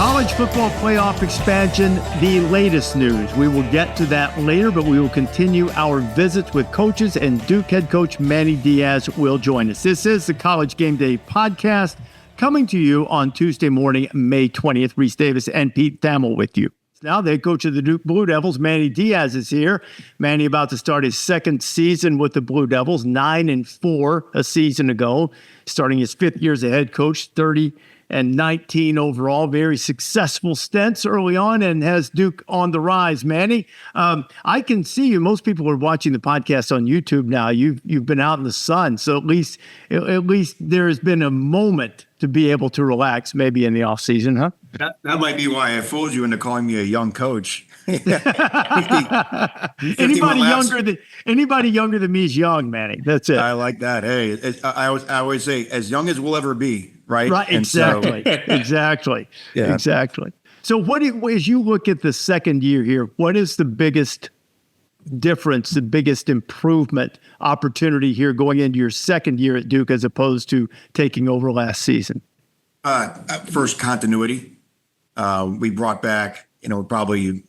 College football playoff expansion, the latest news. We will get to that later, but we will continue our visits with coaches, and Duke head coach Manny Diaz will join us. This is the College Game Day podcast coming to you on Tuesday morning, May 20th. Rece Davis and Pete Thamel with you. Now, the head coach of the Duke Blue Devils, Manny Diaz, is here. Manny about to start his second season with the Blue Devils, 9-4 a season ago, starting his fifth year as a head coach, 30-19 overall. Very successful stints early on, and has Duke on the rise. Manny, I can see you. Most people are watching the podcast on YouTube now. You've been out in the sun, so at least there has been a moment to be able to relax, maybe in the off season, huh? That might be why I fooled you into calling me a young coach. Anybody younger than me is young, Manny. That's it. I like that. Hey, I always say, as young as we'll ever be, right? Right. Exactly. Exactly. Yeah. Exactly. So, as you look at the second year here, what is the biggest difference, the biggest improvement opportunity here going into your second year at Duke as opposed to taking over last season? First, continuity. We brought back, probably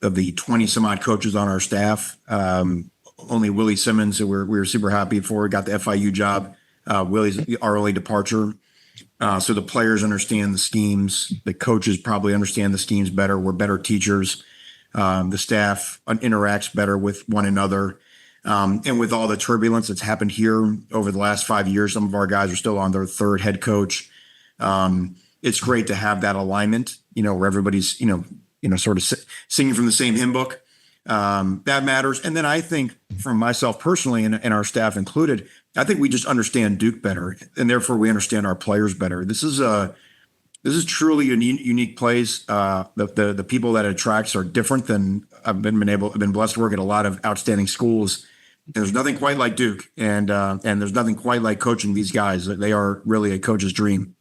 of the 20 some odd coaches on our staff. Only Willie Simmons, who we were super happy for, got the FIU job. Willie's our early departure. So the players understand the schemes. The coaches probably understand the schemes better. We're better teachers. The staff interacts better with one another. And with all the turbulence that's happened here over the last 5 years, some of our guys are still on their third head coach. It's great to have that alignment, where everybody's, sort of singing from the same hymn book. That matters. And then I think, from myself personally and our staff included, I think we just understand Duke better, and therefore we understand our players better. This is truly a unique place. The people that it attracts are different than I've been blessed to work at a lot of outstanding schools. And there's nothing quite like Duke, and there's nothing quite like coaching these guys. They are really a coach's dream.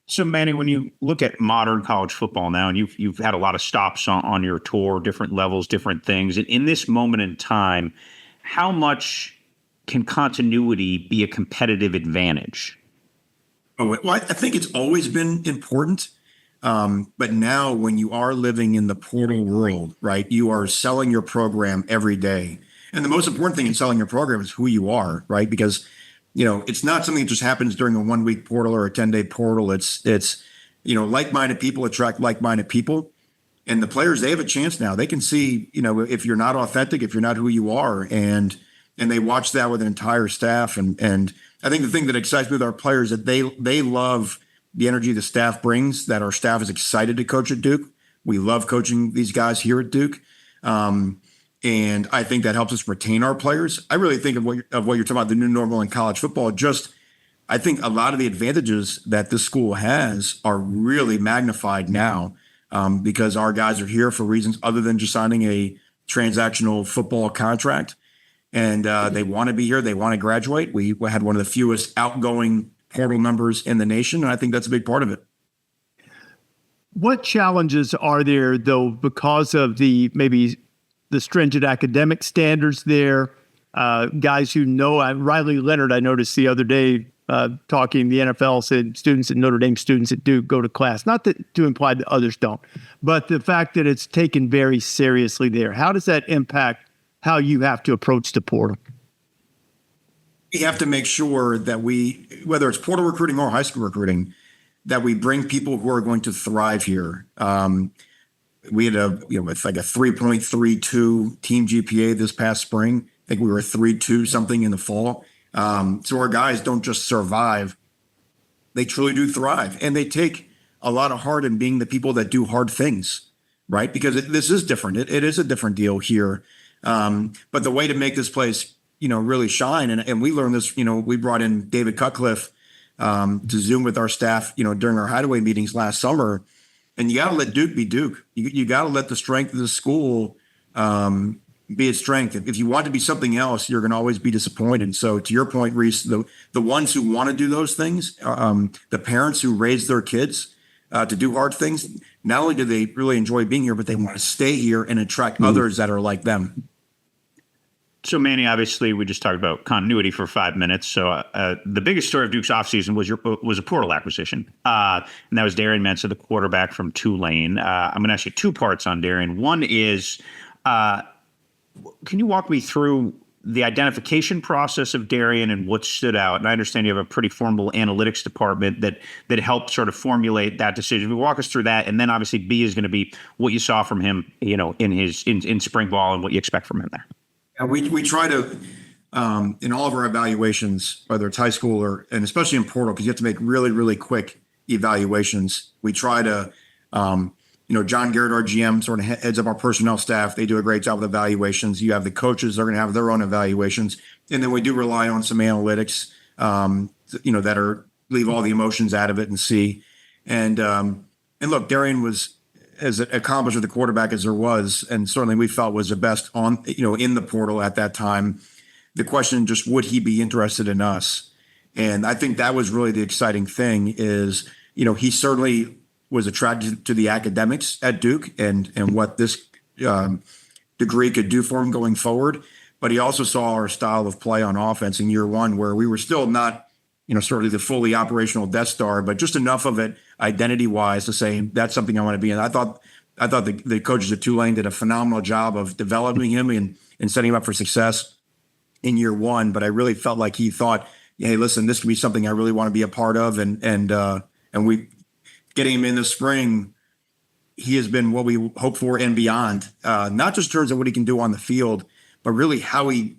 So, Manny, when you look at modern college football now, and you've had a lot of stops on your tour, different levels, different things, and in this moment in time, how much can continuity be a competitive advantage? Oh, well, I think it's always been important. But now, when you are living in the portal world, right, you are selling your program every day. And the most important thing in selling your program is who you are, right? Because, it's not something that just happens during a 1-week portal or a 10-day portal. It's like-minded people attract like-minded people. And the players, they have a chance now. They can see, if you're not authentic, if you're not who you are. And they watch that with an entire staff. And I think the thing that excites me with our players is that they love the energy the staff brings, that our staff is excited to coach at Duke. We love coaching these guys here at Duke. And I think that helps us retain our players. I really think of what you're talking about, the new normal in college football. I think a lot of the advantages that this school has are really magnified now because our guys are here for reasons other than just signing a transactional football contract. And they want to be here. They want to graduate. We had one of the fewest outgoing portal numbers in the nation, and I think that's a big part of it. What challenges are there, though, because of maybe the stringent academic standards there? Guys who know, Riley Leonard, I noticed the other day talking, the NFL said students at Notre Dame, students at Duke go to class. Not to imply that others don't, but the fact that it's taken very seriously there. How does that impact how you have to approach the portal? We have to make sure that whether it's portal recruiting or high school recruiting, that we bring people who are going to thrive here. We had it's like a 3.32 team GPA this past spring. I think we were 3.2 something in the fall. So our guys don't just survive. They truly do thrive. And they take a lot of heart in being the people that do hard things, right? Because this is different. It is a different deal here. But the way to make this place, really shine, and we learned this, we brought in David Cutcliffe to Zoom with our staff, during our hideaway meetings last summer. And you got to let Duke be Duke. You got to let the strength of the school be its strength. If you want to be something else, you're going to always be disappointed. So to your point, Rece, the ones who want to do those things, the parents who raise their kids to do hard things, not only do they really enjoy being here, but they want to stay here and attract others that are like them. So, Manny, obviously, we just talked about continuity for 5 minutes. So, the biggest story of Duke's offseason was a portal acquisition. And that was Darian Mensah, the quarterback from Tulane. I'm going to ask you 2 parts on Darian. One is, can you walk me through the identification process of Darian and what stood out? And I understand you have a pretty formal analytics department that helped sort of formulate that decision. Walk us through that. And then, obviously, B is going to be what you saw from him, in spring ball and what you expect from him there. We try to, in all of our evaluations, whether it's high school and especially in portal, because you have to make really, really quick evaluations. We try to, John Garrett, our GM, sort of heads up our personnel staff. They do a great job with evaluations. You have the coaches, they're going to have their own evaluations. And then we do rely on some analytics, that leave all the emotions out of it and see. And look, Darian was as accomplished with the quarterback as there was, and certainly we felt was the best in the portal at that time. The question just, would he be interested in us? And I think that was really the exciting thing is, he certainly was attracted to the academics at Duke and what this degree could do for him going forward. But he also saw our style of play on offense in year one, where we were still not, certainly the fully operational Death Star, but just enough of it identity-wise to say that's something I want to be in. I thought the coaches at Tulane did a phenomenal job of developing him and setting him up for success in year one. But I really felt like he thought, hey, listen, this could be something I really want to be a part of. And we getting him in the spring, he has been what we hope for and beyond. Not just in terms of what he can do on the field, but really how he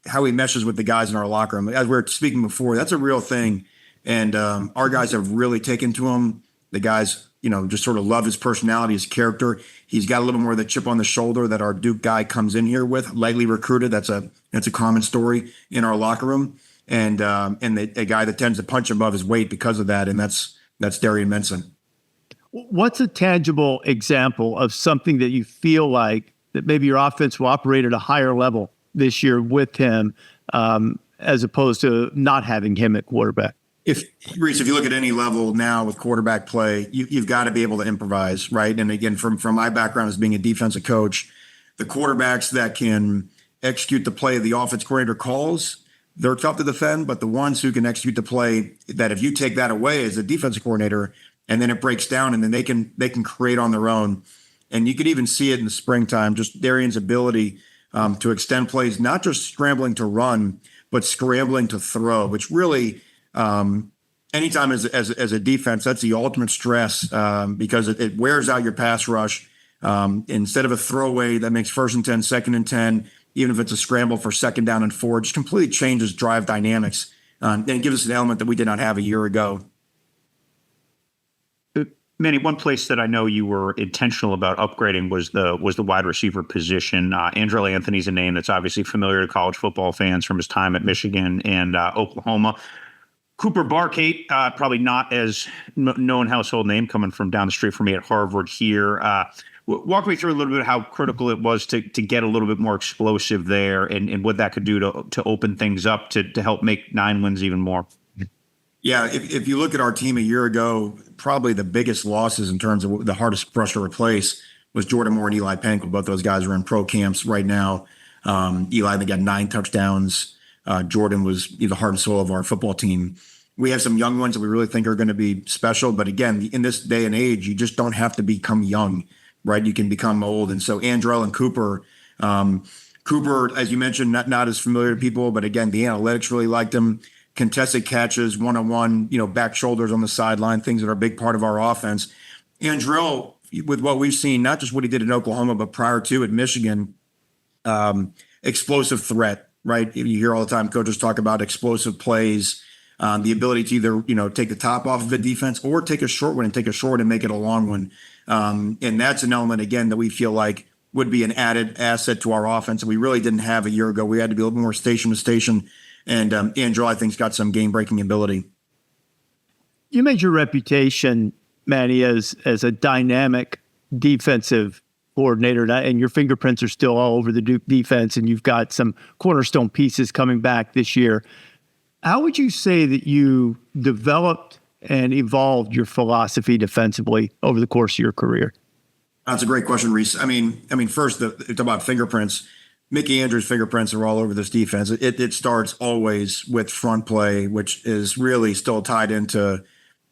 meshes with the guys in our locker room. As we were speaking before, that's a real thing. And our guys have really taken to him. The guys, just sort of love his personality, his character. He's got a little more of the chip on the shoulder that our Duke guy comes in here with, lightly recruited. That's a common story in our locker room. And a guy that tends to punch above his weight because of that. And that's Darian Mensah. What's a tangible example of something that you feel like that maybe your offense will operate at a higher level this year with him, as opposed to not having him at quarterback? Rece, if you look at any level now with quarterback play, you've got to be able to improvise, right? And again, from my background as being a defensive coach, the quarterbacks that can execute the play the offense coordinator calls, they're tough to defend. But the ones who can execute the play that if you take that away as a defensive coordinator and then it breaks down and then they can create on their own. And you could even see it in the springtime, just Darian's ability to extend plays, not just scrambling to run, but scrambling to throw, which really anytime as a defense, that's the ultimate stress because it wears out your pass rush. Instead of a throwaway that makes 1st and 10, 2nd and 10, even if it's a scramble for 2nd down and 4, just completely changes drive dynamics and it gives us an element that we did not have a year ago. Manny, one place that I know you were intentional about upgrading was the wide receiver position. Andrel Anthony's a name that's obviously familiar to college football fans from his time at Michigan and Oklahoma. Cooper Barkate, probably not as known household name coming from down the street from me at Harvard here. Walk me through a little bit how critical it was to get a little bit more explosive there and what that could do to open things up to help make 9 wins even more. Yeah, if you look at our team a year ago, probably the biggest losses in terms of the hardest for us to replace was Jordan Moore and Eli Pankel. Both those guys are in pro camps right now. Eli, they got 9 touchdowns. Jordan was the heart and soul of our football team. We have some young ones that we really think are going to be special. But again, in this day and age, you just don't have to become young, right? You can become old. And so Andrel and Cooper, as you mentioned, not as familiar to people, but again, the analytics really liked him. Contested catches, one-on-one, back shoulders on the sideline, things that are a big part of our offense. Andrel, with what we've seen, not just what he did in Oklahoma, but prior to at Michigan, explosive threat, right? You hear all the time coaches talk about explosive plays, the ability to either, take the top off of a defense or take a short one and take a short and make it a long one. And that's an element, again, that we feel like would be an added asset to our offense that we really didn't have a year ago. We had to be a little more station to station. And Andrel, I think, has got some game-breaking ability. You made your reputation, Manny, as a dynamic defensive coordinator, and your fingerprints are still all over the Duke defense, and you've got some cornerstone pieces coming back this year. How would you say that you developed and evolved your philosophy defensively over the course of your career? That's a great question, Rece. I mean, first, talk about fingerprints. Mickey Andrews' fingerprints are all over this defense. It starts always with front play, which is really still tied into,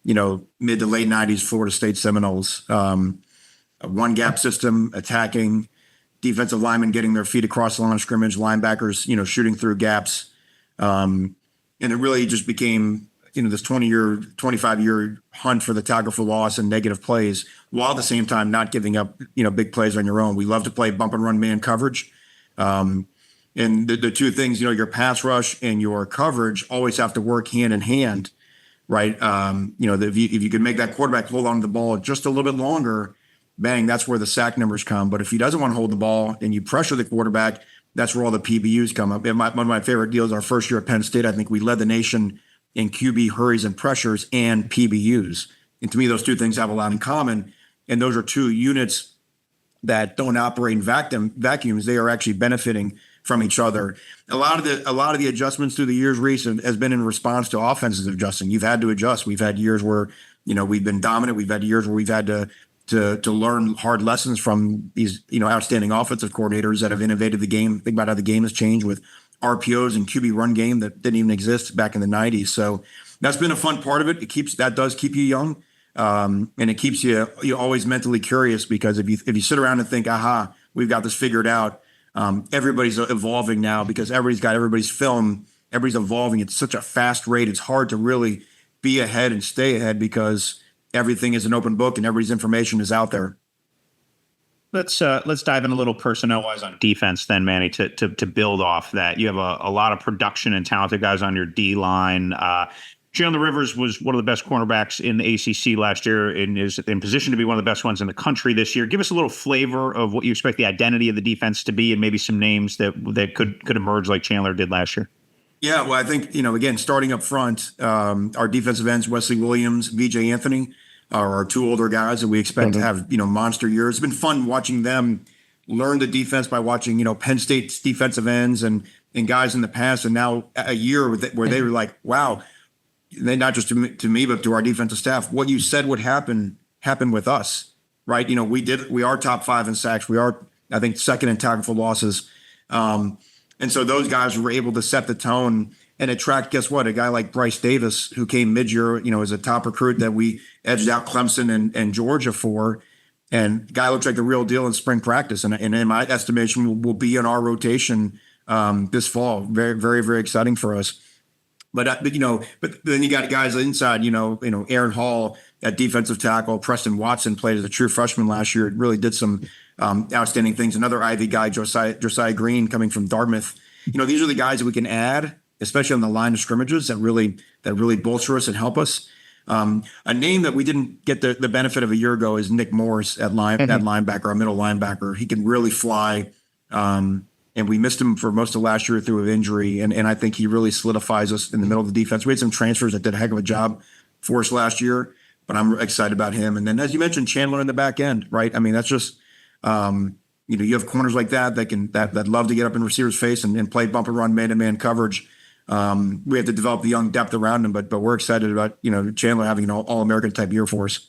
mid to late 90s Florida State Seminoles. A one gap system, attacking, defensive linemen getting their feet across the line of scrimmage, linebackers, shooting through gaps. And it really just became, this 25-year hunt for the tackle for loss and negative plays, while at the same time not giving up, big plays on your own. We love to play bump and run man coverage. And the two things, your pass rush and your coverage always have to work hand in hand, right? If you can make that quarterback hold on to the ball just a little bit longer, bang, that's where the sack numbers come. But if he doesn't want to hold the ball and you pressure the quarterback, that's where all the PBUs come up. And one of my favorite deals, our first year at Penn State, I think we led the nation in QB hurries and pressures and PBUs. And to me, those two things have a lot in common. And those are two units that don't operate in vacuums. They are actually benefiting from each other. A lot of the adjustments through the years, Rece, has been in response to offenses adjusting. You've had to adjust. We've had years where, we've been dominant. We've had years where we've had to learn hard lessons from these, outstanding offensive coordinators that have innovated the game. Think about how the game has changed with RPOs and QB run game that didn't even exist back in the 90s. So that's been a fun part of it. That does keep you young. And it keeps you always mentally curious, because if you sit around and think, aha, we've got this figured out, everybody's evolving now because everybody's got everybody's film, everybody's evolving at such a fast rate. It's hard to really be ahead and stay ahead because everything is an open book and everybody's information is out there. Let's dive in a little personnel-wise on defense then, Manny, to build off that. You have a lot of production and talented guys on your D-line. Jalen Rivers was one of the best cornerbacks in the ACC last year and is in position to be one of the best ones in the country this year. Give us a little flavor of what you expect the identity of the defense to be and maybe some names that could emerge like Chandler did last year. Yeah, well, I think, again, starting up front, our defensive ends, Wesley Williams, VJ Anthony, are our two older guys that we expect to have, monster years. It's been fun watching them learn the defense by watching, Penn State's defensive ends and guys in the past. And now a year where they were like, wow, they not just to me, but to our defensive staff, what you said would happen happened with us, right? We are top 5 in sacks. We are, I think, second in tackle for losses. And so those guys were able to set the tone and attract, guess what? A guy like Bryce Davis, who came mid-year, as a top recruit that we edged out Clemson and Georgia for. And the guy looks like the real deal in spring practice. And in my estimation, will be in our rotation this fall. Very, very, very exciting for us. But then you got guys inside, Aaron Hall at defensive tackle. Preston Watson played as a true freshman last year. Really did some outstanding things. Another Ivy guy, Josiah Green, coming from Dartmouth. These are the guys that we can add, especially on the line of scrimmages, that really bolster us and help us. A name that we didn't get the benefit of a year ago is Nick Morris at linebacker, our middle linebacker. He can really fly. And we missed him for most of last year through an injury. And I think he really solidifies us in the middle of the defense. We had some transfers that did a heck of a job for us last year, but I'm excited about him. And then, as you mentioned, Chandler in the back end, right? I mean, that's just, you have corners like that love to get up in receivers' face and play bump and run man-to-man coverage. We have to develop the young depth around him, but we're excited about, Chandler having an all-American type year for us.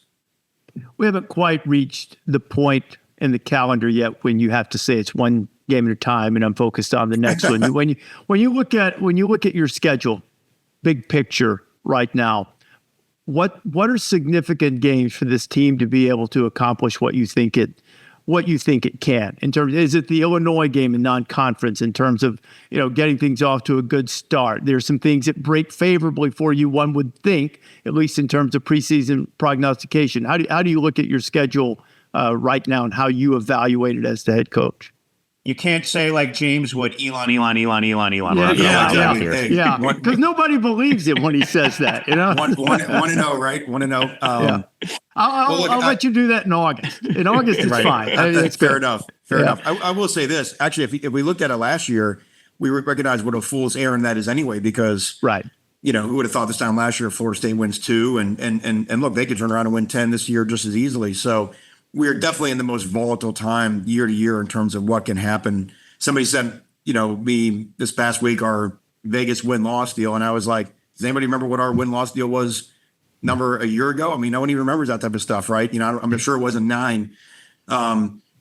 We haven't quite reached the point in the calendar yet when you have to say it's one game at a time and I'm focused on the next one. When you look at your schedule, big picture right now, what are significant games for this team to be able to accomplish what you think it can? In terms, is it the Illinois game in non-conference in terms of, getting things off to a good start? There's some things that break favorably for you, one would think, at least in terms of preseason prognostication. How do you look at your schedule right now and how you evaluate it as the head coach? You can't say like James would, Elon. Yeah, because nobody believes it when he says that. 1-0, right? 1-0. I'll let you do that in August. In August, it's fine. That's fair enough. Fair enough. I will say this. Actually, if we looked at it last year, we would recognize what a fool's errand that is anyway, because right. Who would have thought this time last year Florida State wins 2 and look, they could turn around and win 10 this year just as easily. So we're definitely in the most volatile time year to year in terms of what can happen. Somebody sent, me this past week our Vegas win-loss deal, and I was like, does anybody remember what our win-loss deal was a year ago? I mean, no one even remembers that type of stuff, right? I'm sure it wasn't 9.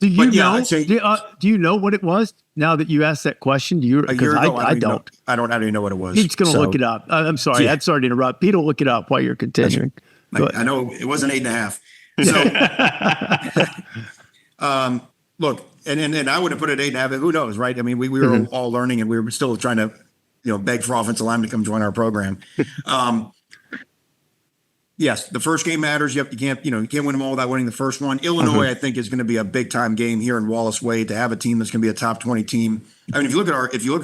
Do you But yeah, know? I'd say Do you know what it was? Now that you asked that question, do you? a year Because ago, I don't. I don't even know what it was. Pete's going to So, look it up. I'm sorry. Yeah. I'm sorry to interrupt. Pete will look it up while you're continuing. Go I know it wasn't 8.5. So, look, and I would have put it 8.5. Who knows, right? I mean, we were all learning, and we were still trying to, beg for offensive linemen to come join our program. Yes, the first game matters. You can't win them all without winning the first one. Illinois, I think, is going to be a big time game here in Wallace Wade to have a team that's going to be a top 20 team. I mean, if you look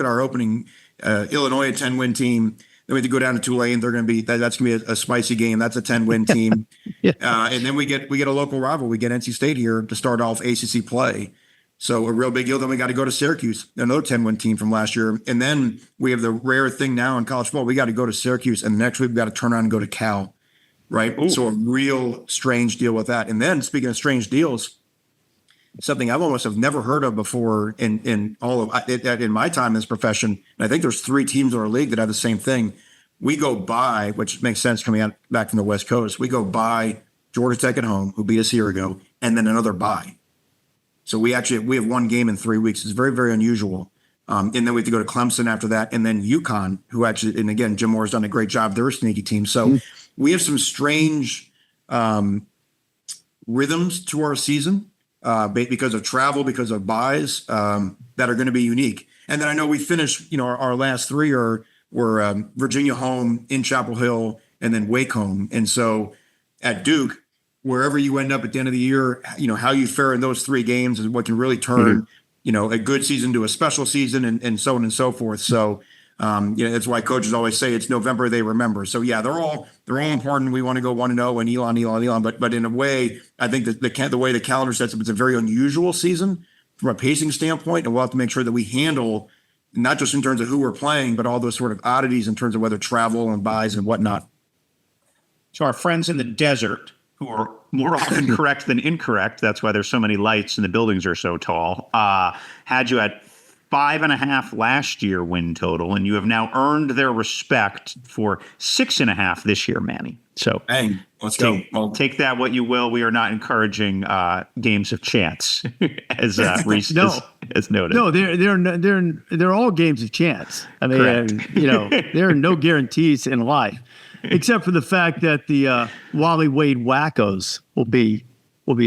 at our opening, Illinois a 10-win team. Then we have to go down to Tulane. They're going to be that's going to be a spicy game. That's a 10-win team. Yeah. And then we get a local rival. We get NC State here to start off ACC play. So a real big deal. Then we got to go to Syracuse, another 10-win team from last year. And then we have the rare thing now in college football. We got to go to Syracuse, and next week we got to turn around and go to Cal. Right. Ooh. So a real strange deal with that. And then speaking of strange deals, something I've almost have never heard of before in all of in my time in this profession. And I think there's 3 teams in our league that have the same thing. We go by, which makes sense coming out back from the West Coast. We go by Georgia Tech at home, who beat us a year ago, and then another bye. So we have one game in 3 weeks. It's very, very unusual. And then we have to go to Clemson after that, and then UConn, who actually, and again, Jim Moore's done a great job. They're a sneaky team. So we have some strange rhythms to our season because of travel, because of buys that are going to be unique. And then I know we finished, our last 3 were Virginia home, in Chapel Hill, and then Wake home. And so at Duke, wherever you end up at the end of the year, how you fare in those 3 games is what can really turn, a good season to a special season and so on and so forth. So, that's why coaches always say it's November, they remember. So yeah, they're all important. We want to go 1-0 and Elon. But in a way, I think that the way the calendar sets up, it's a very unusual season from a pacing standpoint. And we'll have to make sure that we handle not just in terms of who we're playing, but all those sort of oddities in terms of whether travel and buys and whatnot. So our friends in the desert, who are more often correct than incorrect, that's why there's so many lights and the buildings are so tall, had you at 5.5 last year win total, and you have now earned their respect for 6.5 this year, Manny. So bang, let's go. Well, take that what you will. We are not encouraging games of chance, as Rece has noted. No, they're all games of chance. I mean, there are no guarantees in life, except for the fact that the Wally Wade wackos will be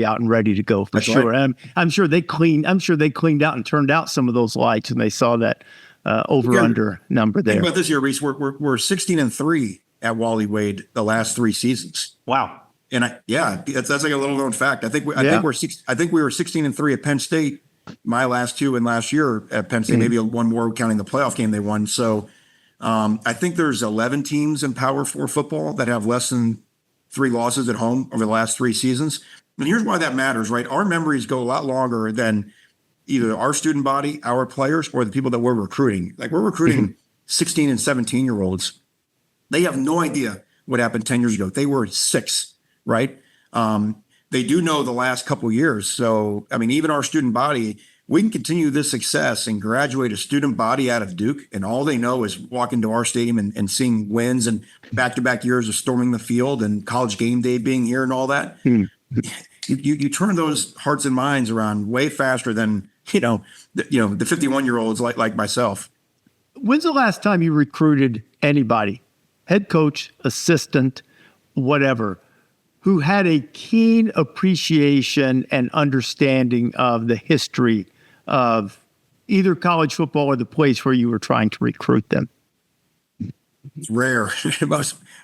out and ready to go for That's sure. Right. I'm sure they cleaned out and turned out some of those lights, and they saw that over/under number there. Think about this year, Rece. We're 16-3 at Wally Wade the last 3 seasons. Wow. And that's like a little known fact. I think we were 16-3 at Penn State. My last 2 and last year at Penn State, maybe one more counting the playoff game they won. So I think there's 11 teams in Power 4 football that have less than 3 losses at home over the last 3 seasons. And here's why that matters, right? Our memories go a lot longer than either our student body, our players, or the people that we're recruiting. Like we're recruiting 16 and 17-year-olds. They have no idea what happened 10 years ago. They were 6, right? They do know the last couple of years. So, I mean, even our student body, we can continue this success and graduate a student body out of Duke, and all they know is walking to our stadium and seeing wins and back-to-back years of storming the field and college game day being here and all that. You turn those hearts and minds around way faster than the 51-year-olds like myself. When's the last time you recruited anybody, head coach, assistant, whatever, who had a keen appreciation and understanding of the history of either college football or the place where you were trying to recruit them? It's rare.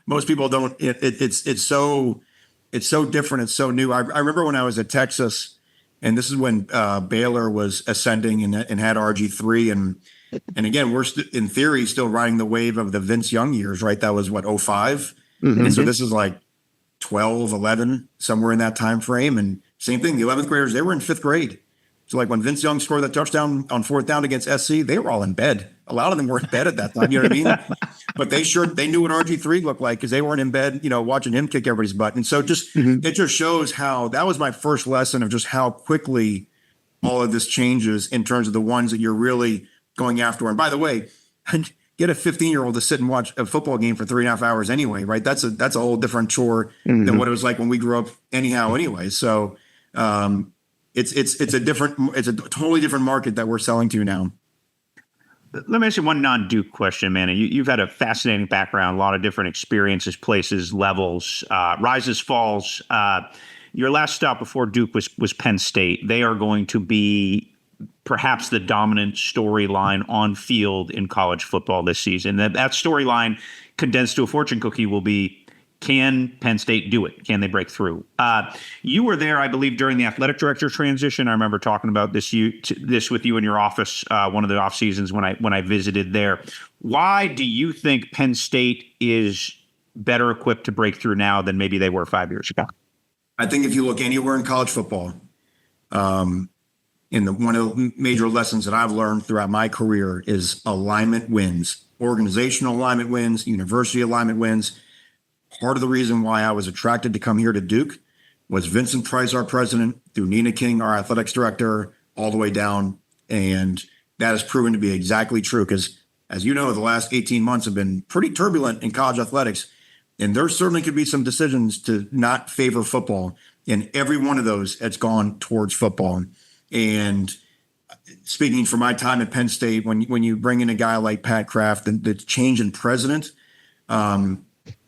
most people don't. It's so different. It's so new. I remember when I was at Texas, and this is when Baylor was ascending and had RG3. And again, we're in theory still riding the wave of the Vince Young years, right? That was what, 05? And so this is like 12, 11, somewhere in that time frame. And same thing, the 11th graders, they were in 5th grade. So like when Vince Young scored that touchdown on 4th down against SC, they were all in bed. A lot of them were in bed at that time, you know what I mean? But they knew what RG3 looked like because they weren't in bed, watching him kick everybody's butt. And so it just shows how that was my first lesson of just how quickly all of this changes in terms of the ones that you're really going after. And by the way, get a 15-year-old to sit and watch a football game for 3.5 hours anyway, right? That's a whole different chore than what it was like when we grew up anyhow anyway. So, it's a totally different market that we're selling to now. Let me ask you one non-Duke question, Manny. You've had a fascinating background, a lot of different experiences, places, levels, rises, falls. Your last stop before Duke was Penn State. They are going to be perhaps the dominant storyline on field in college football this season. That storyline condensed to a fortune cookie will be, can Penn State do it? Can they break through? You were there, I believe, during the athletic director transition. I remember talking about this with you in your office, one of the off seasons when I visited there. Why do you think Penn State is better equipped to break through now than maybe they were 5 years ago? I think if you look anywhere in college football, one of the major lessons that I've learned throughout my career is alignment wins. Organizational alignment wins, university alignment wins. Part of the reason why I was attracted to come here to Duke was Vincent Price, our president, through Nina King, our athletics director, all the way down. And that has proven to be exactly true because, as you know, the last 18 months have been pretty turbulent in college athletics. And there certainly could be some decisions to not favor football. And every one of those has gone towards football. And speaking from my time at Penn State, when you bring in a guy like Pat Kraft, the change in president,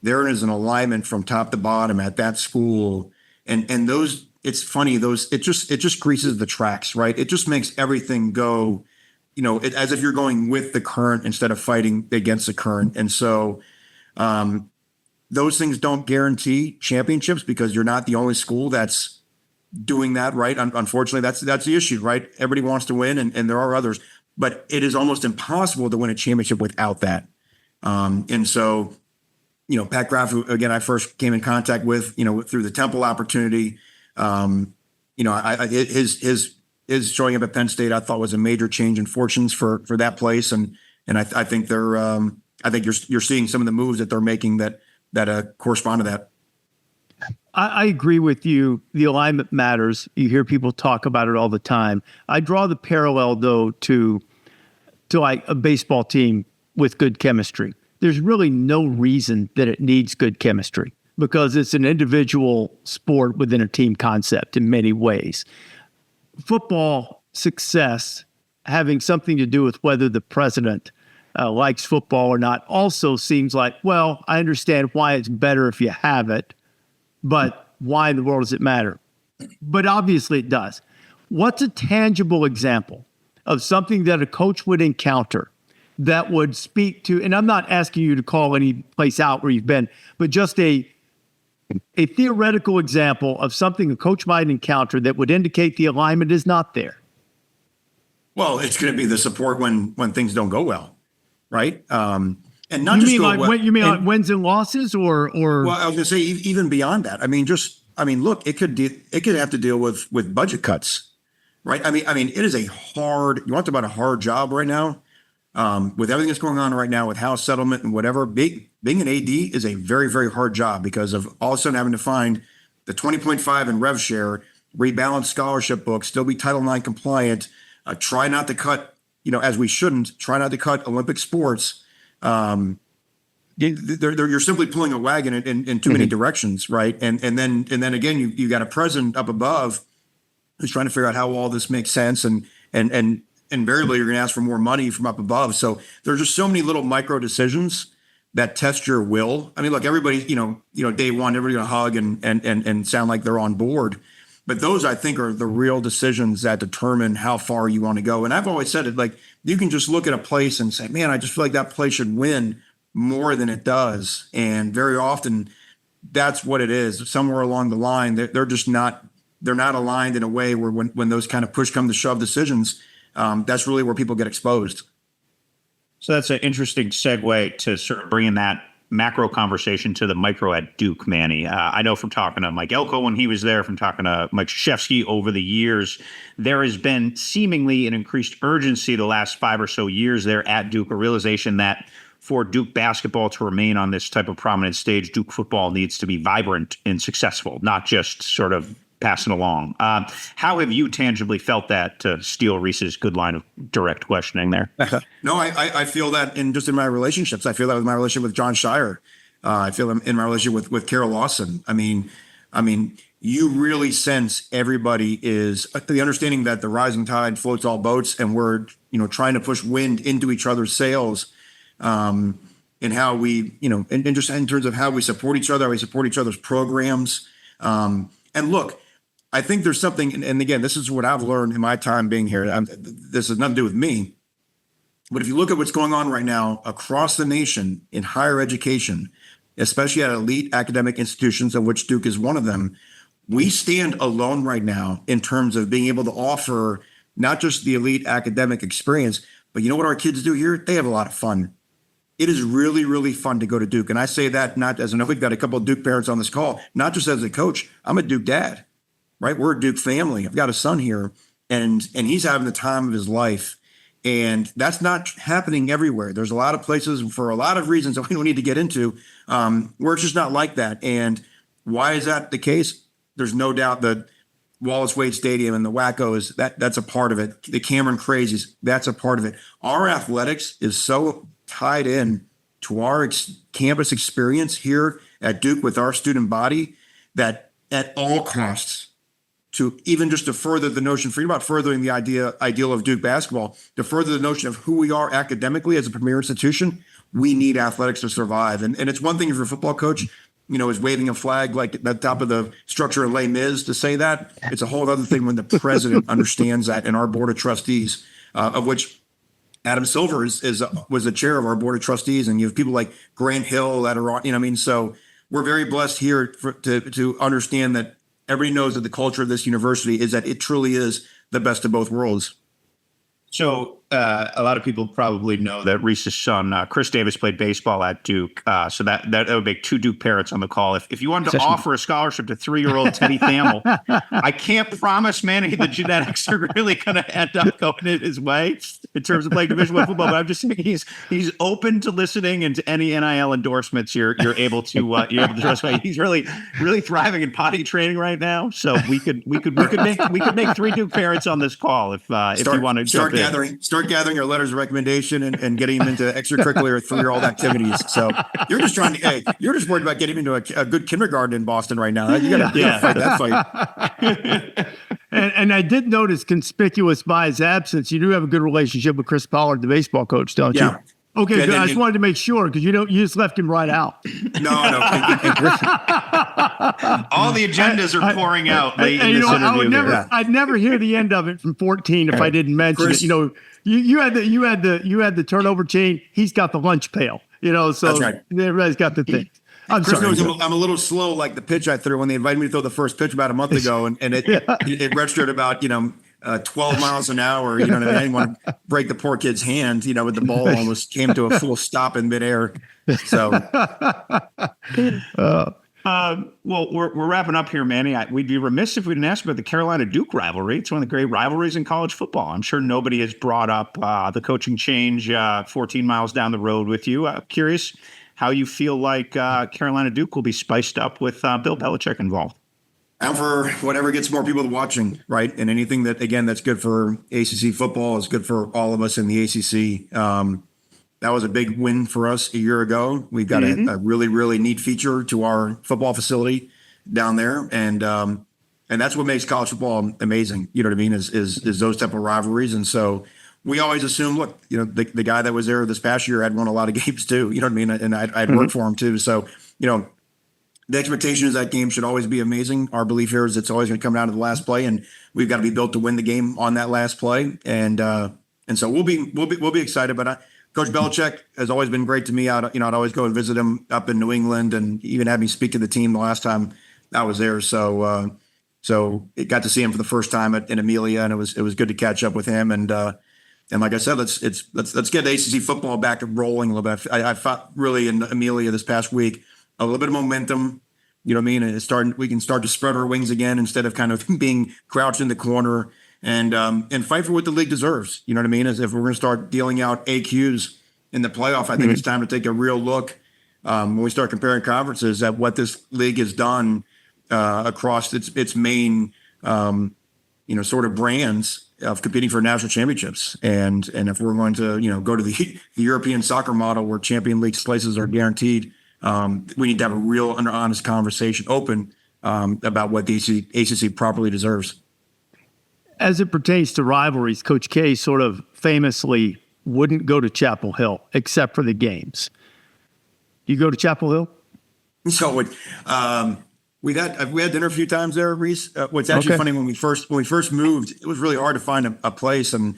there is an alignment from top to bottom at that school. And those, it's funny, it just greases the tracks, right? It just makes everything go, as if you're going with the current instead of fighting against the current. And so those things don't guarantee championships because you're not the only school that's doing that, right? Unfortunately, that's the issue, right? Everybody wants to win, and there are others, but it is almost impossible to win a championship without that. And so, Pat Graff, who, again, I first came in contact with, through the Temple opportunity, his showing up at Penn State, I thought was a major change in fortunes for that place, and I think you're seeing some of the moves that they're making that correspond to that. I agree with you. The alignment matters. You hear people talk about it all the time. I draw the parallel, though, to like a baseball team with good chemistry. There's really no reason that it needs good chemistry because it's an individual sport within a team concept in many ways. Football success having something to do with whether the president likes football or not also seems like, well, I understand why it's better if you have it, but why in the world does it matter? But obviously it does. What's a tangible example of something that a coach would encounter that would speak to, and I'm not asking you to call any place out where you've been, but just a theoretical example of something a coach might encounter that would indicate the alignment is not there? Well, it's going to be the support when things don't go well, right? And not you just mean go like well, you mean like wins and losses, or well, I was going to say even beyond that. Look, it could have to deal with budget cuts, right? I mean, it is a hard. You want to talk about a hard job right now, with everything that's going on right now with house settlement and whatever. Being an AD is a very, very hard job because of all of a sudden having to find the 20.5 in rev share, rebalance scholarship books, still be Title IX compliant, try not to cut, as we shouldn't, try not to cut Olympic sports. You're simply pulling a wagon in too many directions, right? And then again, you got a president up above who's trying to figure out how all this makes sense, and invariably you're going to ask for more money from up above. So there's just so many little micro decisions that test your will. I mean, look, everybody, day one, everybody's going to hug and sound like they're on board. But those, I think, are the real decisions that determine how far you want to go. And I've always said it, like, you can just look at a place and say, man, I just feel like that place should win more than it does. And very often that's what it is. Somewhere along the line, they're not aligned in a way where when those kind of push come to shove decisions, that's really where people get exposed. So that's an interesting segue to sort of bringing that macro conversation to the micro at Duke, Manny. I know from talking to Mike Elko when he was there, from talking to Mike Krzyzewski over the years, there has been seemingly an increased urgency the last 5 or so years there at Duke, a realization that for Duke basketball to remain on this type of prominent stage, Duke football needs to be vibrant and successful, not just sort of passing along. How have you tangibly felt that, to steal Rece's good line of direct questioning there? No, I feel that in my relationships. I feel that with my relationship with John Shire. I feel them in my relationship with Carol Lawson. I mean, you really sense everybody is the understanding that the rising tide floats all boats, and we're, trying to push wind into each other's sails, and how we, and just in terms of how we support each other, how we support each other's programs. And look, I think there's something, and again, this is what I've learned in my time being here. This has nothing to do with me, but if you look at what's going on right now across the nation in higher education, especially at elite academic institutions, of which Duke is one of them, we stand alone right now in terms of being able to offer not just the elite academic experience, but you know what our kids do here? They have a lot of fun. It is really, really fun to go to Duke. And I say that not as, I know we've got a couple of Duke parents on this call, not just as a coach. I'm a Duke dad, right? We're a Duke family. I've got a son here, and he's having the time of his life. And that's not happening everywhere. There's a lot of places, for a lot of reasons that we don't need to get into, where it's just not like that. And why is that the case? There's no doubt that Wallace Wade Stadium and the Wackos, that's a part of it. The Cameron Crazies, that's a part of it. Our athletics is so tied in to our campus experience here at Duke with our student body that at all costs, to even just to further the notion, forget about furthering the ideal of Duke basketball, to further the notion of who we are academically as a premier institution, we need athletics to survive. And it's one thing if you're a football coach, is waving a flag like at the top of the structure of Les Mis to say that. It's a whole other thing when the president understands that, and our board of trustees, of which Adam Silver was the chair of our board of trustees, and you have people like Grant Hill that are so we're very blessed here to understand that everybody knows that the culture of this university is that it truly is the best of both worlds. So a lot of people probably know that Rece's son, Chris Davis, played baseball at Duke. So that would make two Duke parents on the call. If you wanted to offer a scholarship to 3-year-old Teddy Thamel, I can't promise Manny the genetics are really going to end up going his way in terms of playing Division I football. But I'm just saying he's open to listening, and to any NIL endorsements you're able to justify. He's really thriving in potty training right now. So we could make 3 Duke parents on this call if you want to start gathering your letters of recommendation and getting them into extracurricular 3-year-old activities. So you're just worried about getting him into a good kindergarten in Boston right now. You got to fight that fight. And I did notice, conspicuous by his absence, you do have a good relationship with Chris Pollard, the baseball coach, don't you? Okay, good. I just wanted to make sure, because you just left him right out. No. All the agendas are pouring out late in this interview. I'd never hear the end of it from 14 if I didn't mention Chris, it. You had the turnover chain. He's got the lunch pail. So that's right. Everybody's got the thing. Chris knows I'm a little slow, like the pitch I threw when they invited me to throw the first pitch about a month ago, and it registered about 12 miles an hour. I didn't want to break the poor kid's hand. With the ball almost came to a full stop in midair. So, well, we're wrapping up here, Manny. We'd be remiss if we didn't ask about the Carolina Duke rivalry. It's one of the great rivalries in college football. I'm sure nobody has brought up the coaching change 14 miles down the road with you. Curious how you feel like Carolina Duke will be spiced up with Bill Belichick involved. And for whatever gets more people watching, right? And anything that's good for ACC football is good for all of us in the ACC. That was a big win for us a year ago. We've got a really, really neat feature to our football facility down there. And that's what makes college football amazing. You know what I mean? Is those type of rivalries. And so we always assume, look, the guy that was there this past year had won a lot of games too. You know what I mean? And I'd worked for him too. So, the expectation is that game should always be amazing. Our belief here is it's always going to come down to the last play, and we've got to be built to win the game on that last play. And so we'll be excited. But Coach Belichick has always been great to me. I'd always go and visit him up in New England, and even had me speak to the team the last time I was there. So it got to see him for the first time in Amelia, and it was good to catch up with him. And like I said, let's get ACC football back rolling a little bit. I thought really in Amelia this past week, a little bit of momentum, you know what I mean? And we can start to spread our wings again instead of kind of being crouched in the corner, and fight for what the league deserves. You know what I mean? As if we're going to start dealing out AQs in the playoff, I think it's time to take a real look when we start comparing conferences at what this league has done across its main, sort of brands of competing for national championships. And if we're going to, go to the European soccer model where champion league places are guaranteed, we need to have a real honest conversation, open about what the ACC properly deserves. As it pertains to rivalries, Coach K sort of famously wouldn't go to Chapel Hill except for the games. You go to Chapel Hill? So we had dinner a few times there, Rece. What's actually funny, when we first moved, it was really hard to find a place, and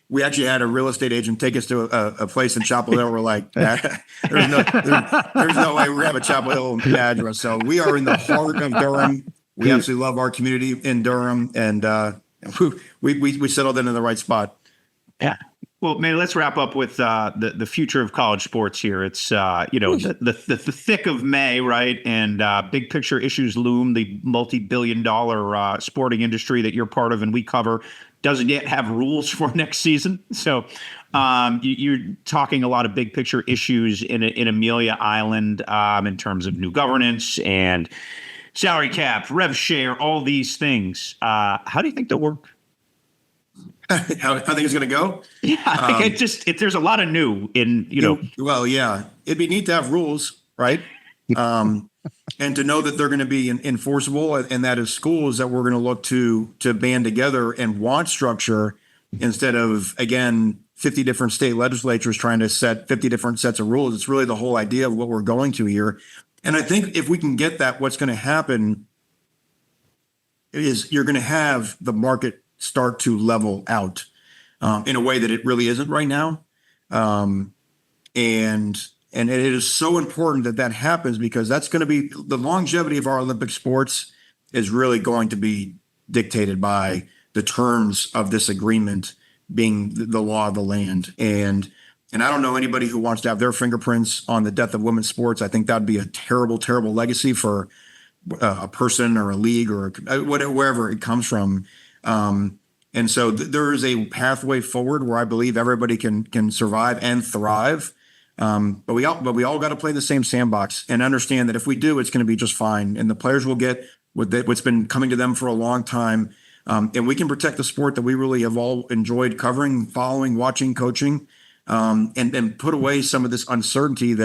we actually had a real estate agent take us to a place in Chapel Hill. We're like, there's no way we have a Chapel Hill address. So we are in the heart of Durham. We absolutely love our community in Durham, and we settled in the right spot. Yeah. Well, man, let's wrap up with the future of college sports here. It's the thick of May, right? And big picture issues loom. The multi-billion-dollar sporting industry that you're part of and we cover doesn't yet have rules for next season. So you're talking a lot of big picture issues in Amelia Island in terms of new governance and salary cap, rev share, all these things. How do you think they'll work? How I think it's going to go? Yeah, there's a lot of new Well, yeah, it'd be neat to have rules, right? And to know that they're going to be enforceable, and that as schools that we're going to look to band together and want structure instead of, again, 50 different state legislatures trying to set 50 different sets of rules. It's really the whole idea of what we're going to here. And I think if we can get that, what's going to happen is you're going to have the market start to level out in a way that it really isn't right now. And it is so important that happens, because that's going to be the longevity of our Olympic sports is really going to be dictated by the terms of this agreement being the law of the land. And I don't know anybody who wants to have their fingerprints on the death of women's sports. I think that'd be a terrible, terrible legacy for a person or a league or wherever it comes from. And so there is a pathway forward where I believe everybody can survive and thrive. But we all got to play the same sandbox and understand that if we do, it's going to be just fine. And the players will get what's been coming to them for a long time. And we can protect the sport that we really have all enjoyed covering, following, watching, coaching, and put away some of this uncertainty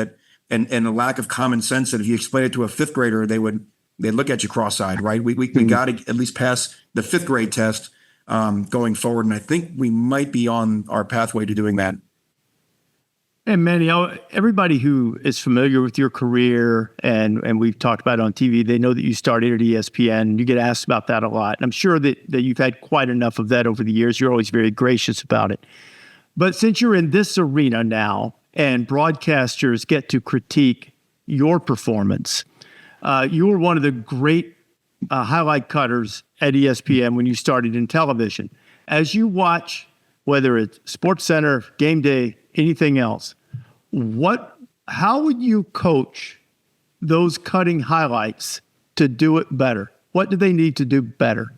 and a lack of common sense that if you explain it to a fifth grader, they'd look at you cross-eyed, right? We got to at least pass the fifth grade test going forward. And I think we might be on our pathway to doing that. And Manny, everybody who is familiar with your career, and we've talked about it on TV, they know that you started at ESPN. You get asked about that a lot. And I'm sure that you've had quite enough of that over the years. You're always very gracious about it. But since you're in this arena now and broadcasters get to critique your performance, you were one of the great highlight cutters at ESPN when you started in television. As you watch, whether it's SportsCenter, GameDay, anything else, how would you coach those cutting highlights to do it better? What do they need to do better?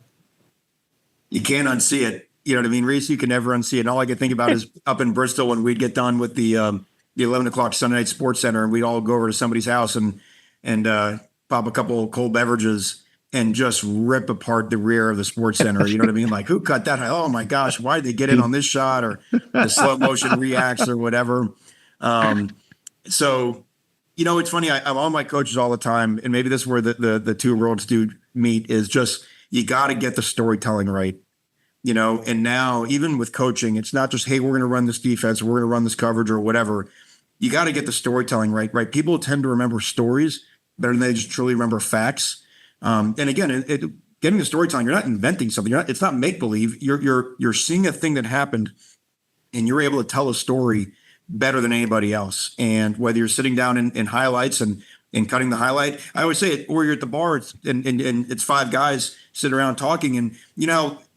You can't unsee it. You know what I mean, Rece? You can never unsee it. And all I can think about is up in Bristol when we'd get done with the 11 o'clock Sunday night Sports Center, and we'd all go over to somebody's house and pop a couple of cold beverages and just rip apart the rear of the Sports Center. You know what I mean? Like, who cut that? Oh my gosh, why did they get in on this shot, or the slow motion reacts or whatever? So, it's funny. I'm on my coaches all the time, and maybe this is where the two worlds do meet, is just, you got to get the storytelling right. And now even with coaching, it's not just, hey, we're going to run this defense, or we're going to run this coverage or whatever. You got to get the storytelling right? People tend to remember stories better than they just truly remember facts. And again, getting the storytelling, you're not inventing something. It's not make believe. You're seeing a thing that happened, and you're able to tell a story better than anybody else. And whether you're sitting down in highlights and cutting the highlight, I always say it, or you're at the bar, and it's five guys sitting around talking, and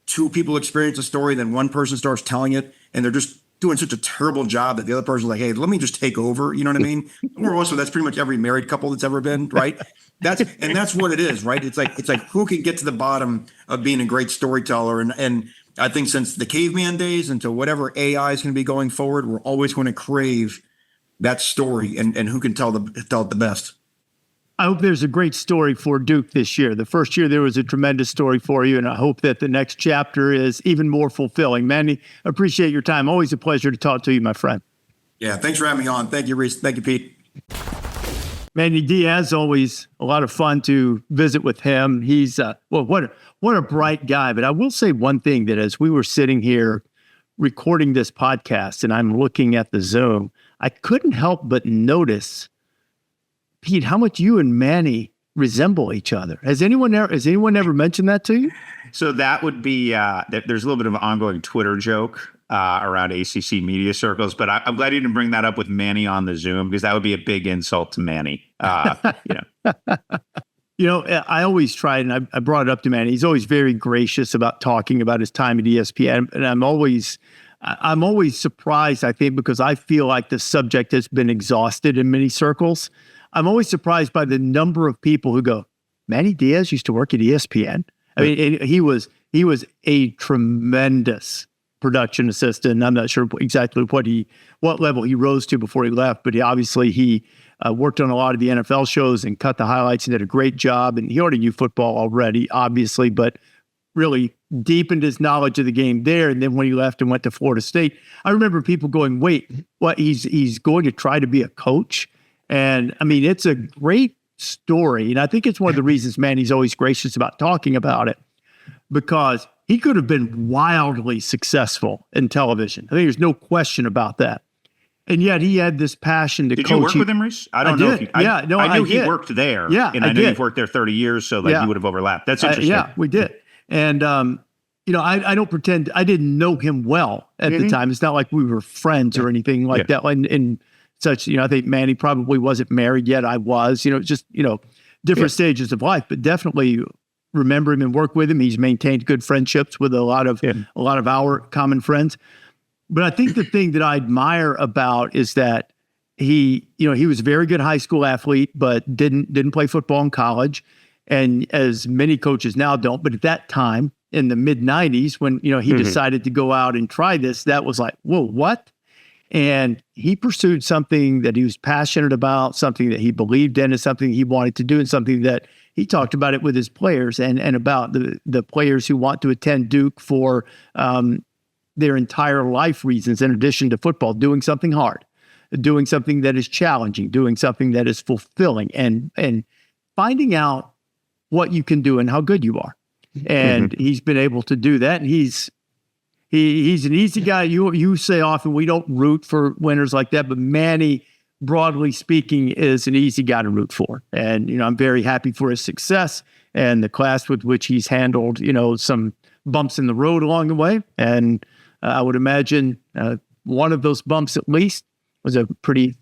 two people experience a story, then one person starts telling it, and they're just doing such a terrible job that the other person's like, hey, let me just take over. You know what I mean? Or also, that's pretty much every married couple that's ever been, right? That's what it is, right? It's like who can get to the bottom of being a great storyteller. And I think since the caveman days until whatever AI is going to be going forward, we're always going to crave that story and who can tell it the best. I hope there's a great story for Duke this year. The first year there was a tremendous story for you, and I hope that the next chapter is even more fulfilling. Manny, appreciate your time. Always a pleasure to talk to you, my friend. Yeah, thanks for having me on. Thank you, Rece. Thank you, Pete. Manny Diaz, always a lot of fun to visit with him. He's what a bright guy. But I will say one thing, that as we were sitting here recording this podcast and I'm looking at the Zoom, I couldn't help but notice, Pete, how much you and Manny resemble each other. Has anyone ever mentioned that to you? So that would be there's a little bit of an ongoing Twitter joke around ACC media circles, but I'm glad you didn't bring that up with Manny on the Zoom, because that would be a big insult to Manny. I always try, and I brought it up to Manny. He's always very gracious about talking about his time at ESPN, and I'm always surprised, I think, because I feel like the subject has been exhausted in many circles. I'm always surprised by the number of people who go, Manny Diaz used to work at ESPN. I mean, he was a tremendous production assistant. I'm not sure exactly what level he rose to before he left, but he worked on a lot of the NFL shows and cut the highlights and did a great job. And he already knew football already, obviously, but really deepened his knowledge of the game there. And then when he left and went to Florida State, I remember people going, wait, what? He's going to try to be a coach? And I mean, it's a great story. And I think it's one of the reasons Manny's always gracious about talking about it, because he could have been wildly successful in television. I think there's no question about that. And yet he had this passion to coach. Did you work with him, Rece? I don't know if you, I knew he did. worked there. Yeah, and I know you've worked there 30 years, so you would have overlapped. That's interesting. Yeah, we did. And I don't pretend I didn't know him well at the time. It's not like we were friends or anything like that. And such, I think Manny probably wasn't married yet. I was, just, different stages of life, but definitely remember him and work with him. He's maintained good friendships with a lot of our common friends. But I think the thing that I admire about is that he was a very good high school athlete, but didn't play football in college. And as many coaches now don't, but at that time in the mid 90s, when, he decided to go out and try this, that was like, whoa, what? And he pursued something that he was passionate about, something that he believed in, and something he wanted to do, and something that he talked about it with his players and about the players who want to attend Duke for their entire life reasons, in addition to football, doing something hard, doing something that is challenging, doing something that is fulfilling, and finding out what you can do and how good you are. And he's been able to do that. And he's an easy guy. You say often we don't root for winners like that, but Manny, broadly speaking, is an easy guy to root for. And, I'm very happy for his success and the class with which he's handled, some bumps in the road along the way. And I would imagine one of those bumps at least was a pretty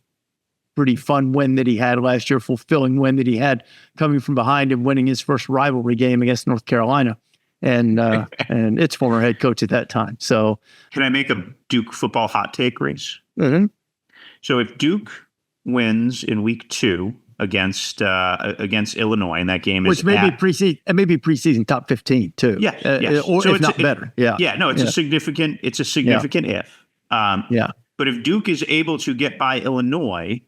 fun win that he had last year, fulfilling win that he had coming from behind and winning his first rivalry game against North Carolina. And its former head coach at that time. So, can I make a Duke football hot take, Rece? Mm-hmm. So if Duke wins in week 2 against Illinois, and that game which may be preseason top 15 too. Yeah, yes. Or so if not better. Yeah. Yeah. No, it's a significant if. But if Duke is able to get by Illinois,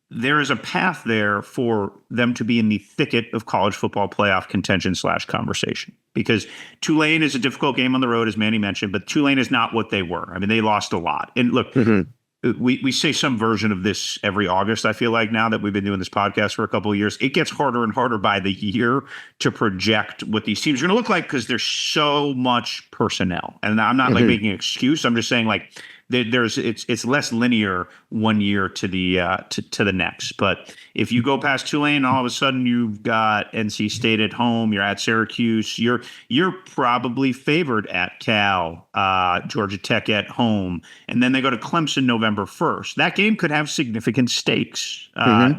there is a path there for them to be in the thicket of college football playoff contention / conversation, because Tulane is a difficult game on the road, as Manny mentioned, but Tulane is not what they were. I mean, they lost a lot. And look, we say some version of this every August, I feel like, now that we've been doing this podcast for a couple of years. It gets harder and harder by the year to project what these teams are going to look like, because there's so much personnel. And I'm not making an excuse. I'm just saying, like, it's less linear one year to the next. But if you go past Tulane, all of a sudden you've got NC State at home, you're at Syracuse, you're probably favored at Cal, Georgia Tech at home, and then they go to Clemson November 1st. That game could have significant stakes.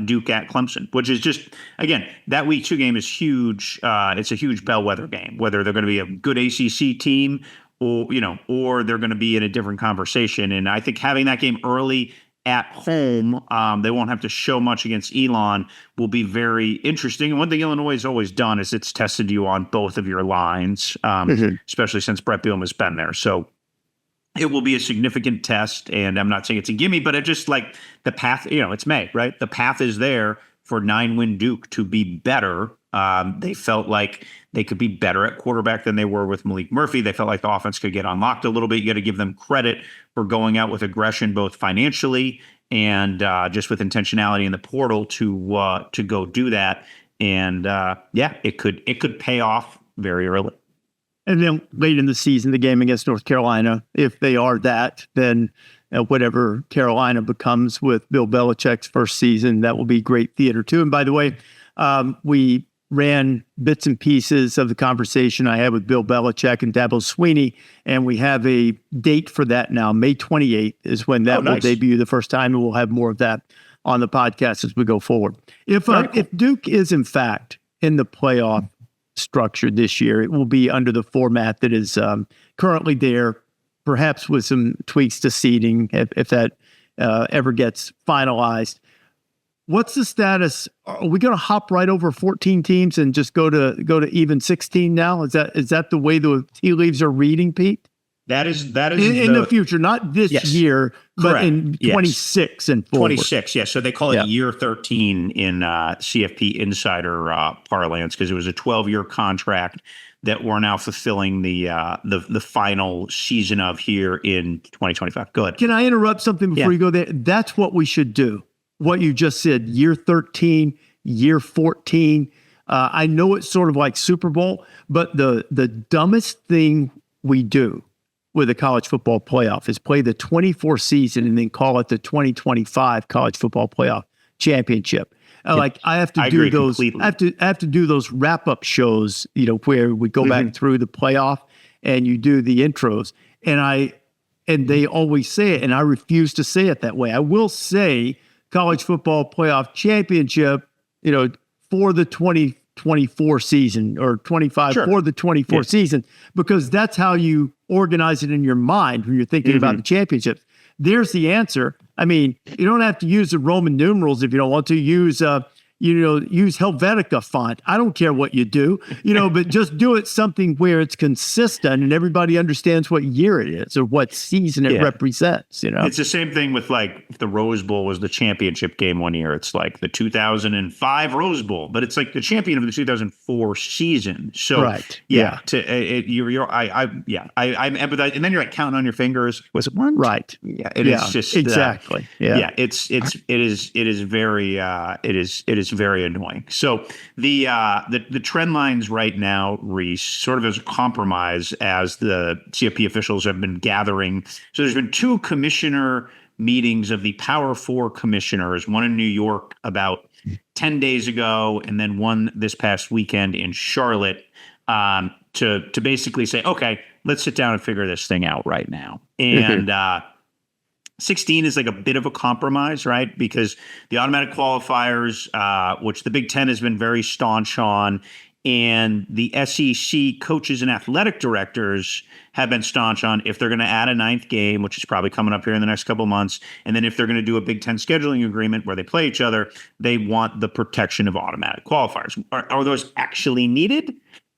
Duke at Clemson, which is just, again, that week 2 game is huge. It's a huge bellwether game, whether they're going to be a good ACC team or they're going to be in a different conversation. And I think having that game early at home, they won't have to show much against Elon, will be very interesting. And one thing Illinois has always done is it's tested you on both of your lines, especially since Brett Bielema has been there. So it will be a significant test. And I'm not saying it's a gimme, but it just, like, the path, it's May, right? The path is there for 9-win Duke to be better. They felt like they could be better at quarterback than they were with Malik Murphy. They felt like the offense could get unlocked a little bit. You got to give them credit for going out with aggression, both financially and just with intentionality in the portal to go do that. And it could pay off very early. And then late in the season, the game against North Carolina, if they are that, then whatever Carolina becomes with Bill Belichick's first season, that will be great theater too. And by the way, we ran bits and pieces of the conversation I had with Bill Belichick and Dabo Swinney, and we have a date for that now. May 28th is when that will debut the first time, and we'll have more of that on the podcast as we go forward. If Duke is in fact in the playoff structure this year, it will be under the format that is currently there, perhaps with some tweaks to seeding if that ever gets finalized. What's the status? Are we going to hop right over 14 teams and just go to even 16 now? Is that the way the tea leaves are reading, Pete? That is in the future, not this year, but correct. In 26 and forward. 26, yes. So they call it year 13 in CFP insider parlance, because it was a 12-year contract that we're now fulfilling the final season of here in 2025. Go ahead. Can I interrupt something before you go there? That's what we should do. What you just said, year 13, year 14. I know it's sort of like Super Bowl, but the dumbest thing we do with a college football playoff is play the 24 season and then call it the 2025 college football playoff championship. Like I have to do those. Completely. I have to do those wrap up shows, where we go back through the playoff and you do the intros. And they always say it, and I refuse to say it that way. I will say college football playoff championship, for the 2024 season or 25 for the 24 season, because that's how you organize it in your mind when you're thinking about the championships. There's the answer. I mean, you don't have to use the Roman numerals if you don't want to. Use Helvetica font. I don't care what you do, but just do it something where it's consistent and everybody understands what year it is or what season it represents. It's the same thing with if the Rose Bowl was the championship game one year. It's like the 2005 Rose Bowl, but it's like the champion of the 2004 season. So I empathize, and then you're like counting on your fingers. Was it one? Right. Yeah. It is just exactly. It is very annoying. So the trend lines right now, Rece, sort of as a compromise as the CFP officials have been gathering. So there's been 2 commissioner meetings of the Power 4 commissioners, one in New York about 10 days ago, and then one this past weekend in Charlotte, to basically say, okay, let's sit down and figure this thing out right now. And 16 is like a bit of a compromise, right? Because the automatic qualifiers, which the Big Ten has been very staunch on, and the SEC coaches and athletic directors have been staunch on, if they're going to add a 9th game, which is probably coming up here in the next couple of months, and then if they're going to do a Big Ten scheduling agreement where they play each other, they want the protection of automatic qualifiers. Are those actually needed?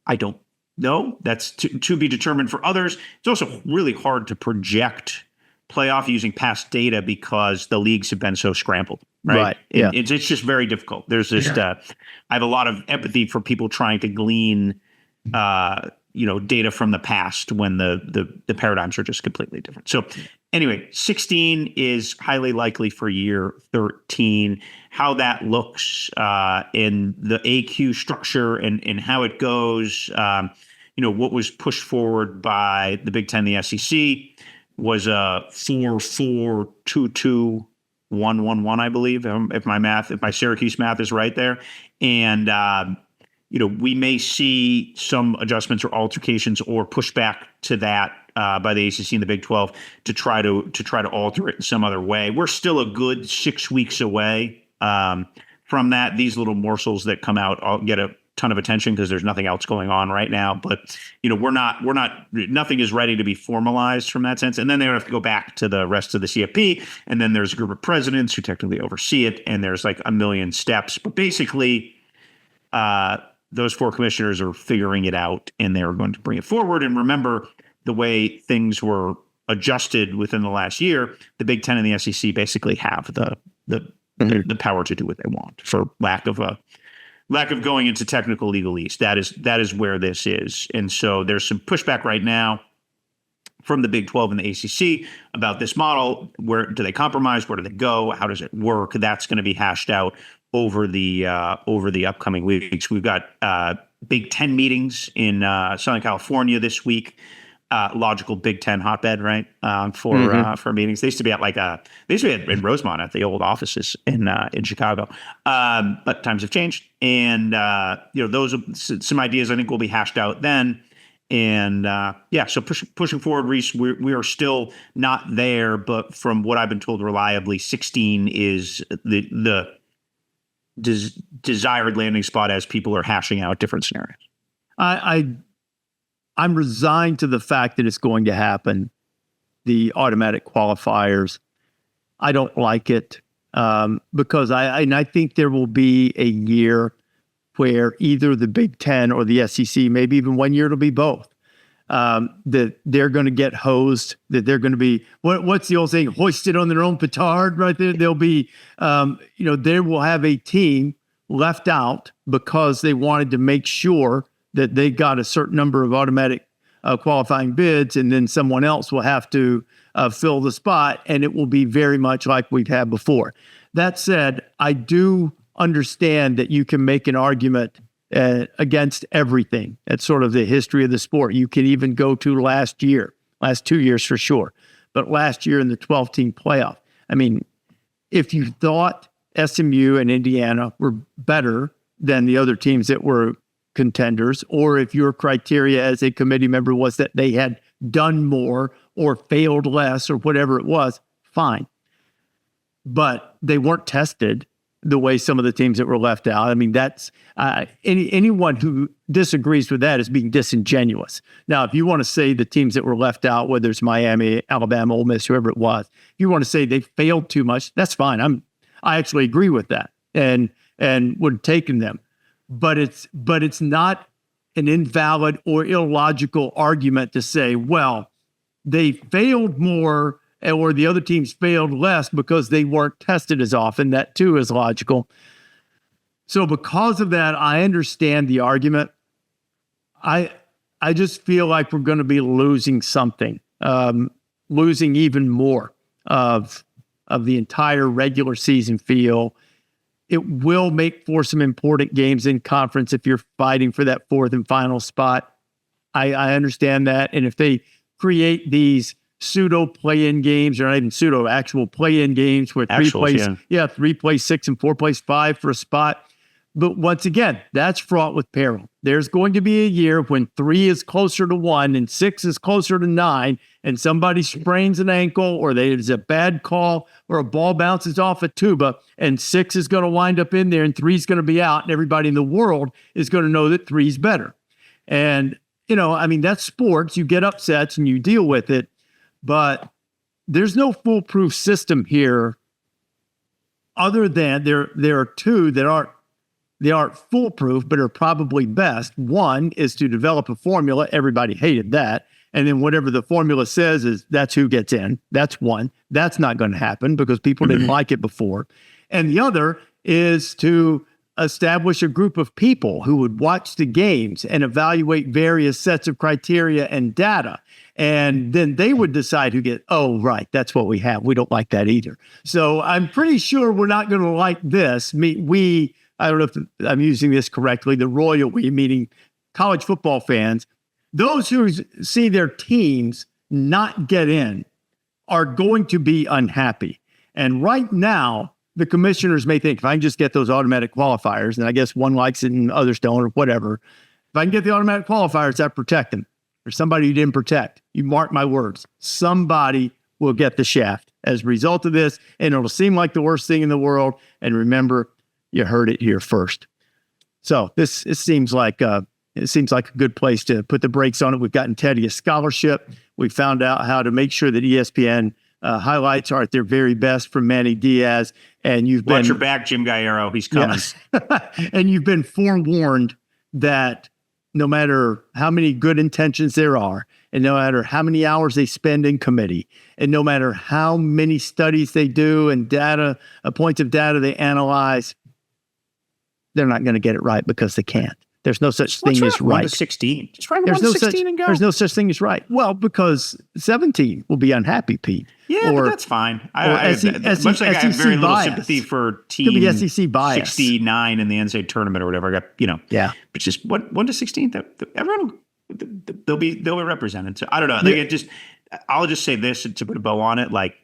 I don't know. That's to be determined for others. It's also really hard to project playoff using past data because the leagues have been so scrambled, right? Yeah. It's just very difficult. There's just I have a lot of empathy for people trying to glean data from the past when the paradigms are just completely different. So anyway, 16 is highly likely for year 13. How that looks in the AQ structure and how it goes, what was pushed forward by the Big Ten, the SEC, was a 4-4-2-2-1-1-1, I believe, if my Syracuse math is right there. And we may see some adjustments or altercations or pushback to that by the ACC and the Big 12 to try to alter it in some other way. We're still a good 6 weeks away from that. These little morsels that come out all get a ton of attention because there's nothing else going on right now. But nothing is ready to be formalized from that sense. And then they have to go back to the rest of the CFP, and then there's a group of presidents who technically oversee it, and there's like a million steps. But basically, those 4 commissioners are figuring it out, and they're going to bring it forward. And remember, the way things were adjusted within the last year, the Big Ten and the SEC basically have the power to do what they want, for lack of going into technical legalese. That is where this is. And so there's some pushback right now from the Big 12 and the ACC about this model. Where do they compromise? Where do they go? How does it work? That's going to be hashed out over the upcoming weeks. We've got Big 10 meetings in Southern California this week. Logical Big 10 hotbed, right? For meetings. They used to be in Rosemont at the old offices in Chicago. But times have changed, and those are some ideas I think will be hashed out then. And so pushing forward, Rece, we are still not there, but from what I've been told reliably, 16 is the desired landing spot as people are hashing out different scenarios. I'm resigned to the fact that it's going to happen. The automatic qualifiers, I don't like it because I think there will be a year where either the Big Ten or the SEC, maybe even one year it'll be both, that they're going to get hosed, that they're going to be, what's the old saying, hoisted on their own petard, right? They'll be, they will have a team left out because they wanted to make sure that they got a certain number of automatic qualifying bids, and then someone else will have to fill the spot, and it will be very much like we've had before. That said, I do understand that you can make an argument against everything. That's sort of the history of the sport. You can even go to last 2 years for sure, but last year in the 12-team playoff. I mean, if you thought SMU and Indiana were better than the other teams that were contenders, or if your criteria as a committee member was that they had done more or failed less or whatever it was, fine. But they weren't tested the way some of the teams that were left out. I mean, that's anyone who disagrees with that is being disingenuous. Now, if you want to say the teams that were left out, whether it's Miami, Alabama, Ole Miss, whoever it was, if you want to say they failed too much, that's fine. I actually agree with that and would have taken them. But it's not an invalid or illogical argument to say, well, they failed more or the other teams failed less because they weren't tested as often. That too is logical. So because of that, I understand the argument. I just feel like we're going to be losing something, losing even more of the entire regular season feel. It will make for some important games in conference if you're fighting for that fourth and final spot. I understand that. And if they create these pseudo play-in games, or not even pseudo, actual play-in games where three plays 6 and 4 plays 5 for a spot. But once again, that's fraught with peril. There's going to be a year when 3 is closer to 1 and 6 is closer to 9, and somebody sprains an ankle or there's a bad call or a ball bounces off a tuba and 6 is going to wind up in there and 3 is going to be out, and everybody in the world is going to know that 3 is better. And, that's sports. You get upsets and you deal with it, but there's no foolproof system here other than there are two that aren't foolproof, but are probably best. One is to develop a formula. Everybody hated that. And then whatever the formula says is that's who gets in. That's one. That's not going to happen because people didn't like it before. And the other is to establish a group of people who would watch the games and evaluate various sets of criteria and data. And then they would decide who right, that's what we have. We don't like that either. So I'm pretty sure we're not going to like this. I don't know if I'm using this correctly, the royal we, meaning college football fans, those who see their teams not get in are going to be unhappy. And right now, the commissioners may think, if I can just get those automatic qualifiers, and I guess one likes it and others don't or whatever, if I can get the automatic qualifiers, that protect them. Or somebody you didn't protect. You mark my words. Somebody will get the shaft as a result of this, and it'll seem like the worst thing in the world. And remember, you heard it here first. So it seems like a good place to put the brakes on it. We've gotten Teddy a scholarship. We found out how to make sure that ESPN highlights are at their very best from Manny Diaz. And Watch your back, Jim Galliero. He's coming. Yes. And you've been forewarned that no matter how many good intentions there are, and no matter how many hours they spend in committee, and no matter how many studies they do and points of data they analyze, they're not going to get it right because they can't. There's no such thing as right. 1 to 16. Just write 1 There's to no 16 such, and go. there's no such thing as right. Well, because 17 will be unhappy, Pete. Yeah, or, but that's fine. SEC Much like I have very little bias. sympathy for Could team be SEC bias. 69 in the NCAA tournament or whatever. I got, Yeah. but just 1 to 16. Everyone, they'll be represented. So I don't know. I think I'll just say this to put a bow on it. Like,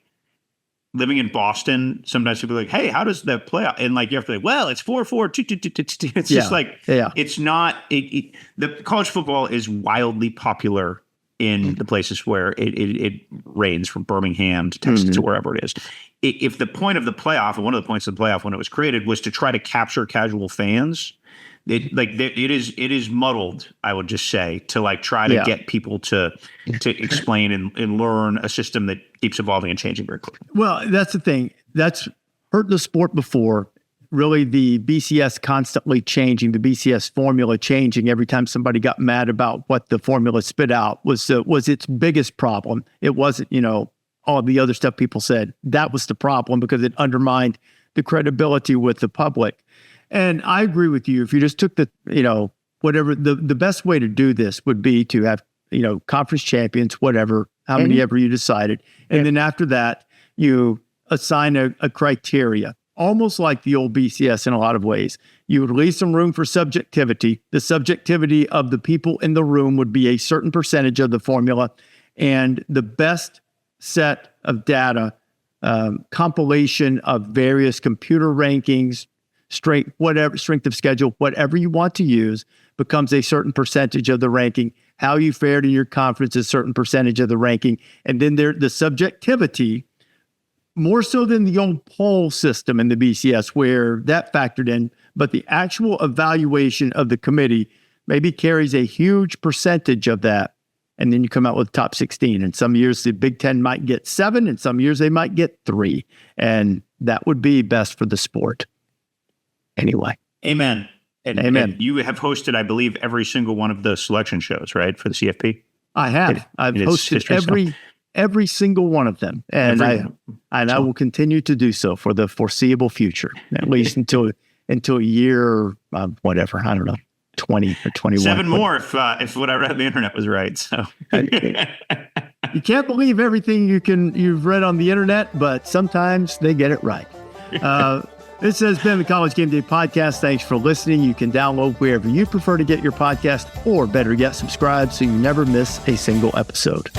living in Boston, sometimes people are like, hey, how does that play out? And like, you have to be like, well, it's 4-4, 2-2. It's just like, it's not, the college football is wildly popular in the places where it rains, from Birmingham to Texas to wherever it is. If the point of the playoff, and one of the points of the playoff when it was created, was to try to capture casual fans, it is muddled, I would just say, to like try to get people to explain and learn a system that keeps evolving and changing very quickly. Well, that's the thing. That's hurt the sport before. Really, the BCS constantly changing, the BCS formula changing every time somebody got mad about what the formula spit out was its biggest problem. It wasn't, all the other stuff people said. That was the problem, because it undermined the credibility with the public. And I agree with you. If you just took the, whatever, the best way to do this would be to have, conference champions, whatever, how many ever you decided. And then after that, you assign a criteria, almost like the old BCS in a lot of ways. You would leave some room for subjectivity. The subjectivity of the people in the room would be a certain percentage of the formula. And the best set of data, compilation of various computer rankings, strength of schedule, whatever you want to use, becomes a certain percentage of the ranking. How you fared in your conference is a certain percentage of the ranking. And then the subjectivity, more so than the old poll system in the BCS where that factored in, but the actual evaluation of the committee maybe carries a huge percentage of that. And then you come out with top 16. And some years the Big Ten might get 7, and some years they might get 3. And that would be best for the sport. Anyway. Amen. Amen. And you have hosted, I believe, every single one of the selection shows, right, for the CFP? I have. I've hosted every single one of them. And I will continue to do so for the foreseeable future, at least until year, whatever, I don't know, 20 or 21. 7 more if what I read on the internet was right. So you can't believe everything you've read on the internet, but sometimes they get it right. This has been the College Game Day Podcast. Thanks for listening. You can download wherever you prefer to get your podcast, or better yet, subscribe so you never miss a single episode.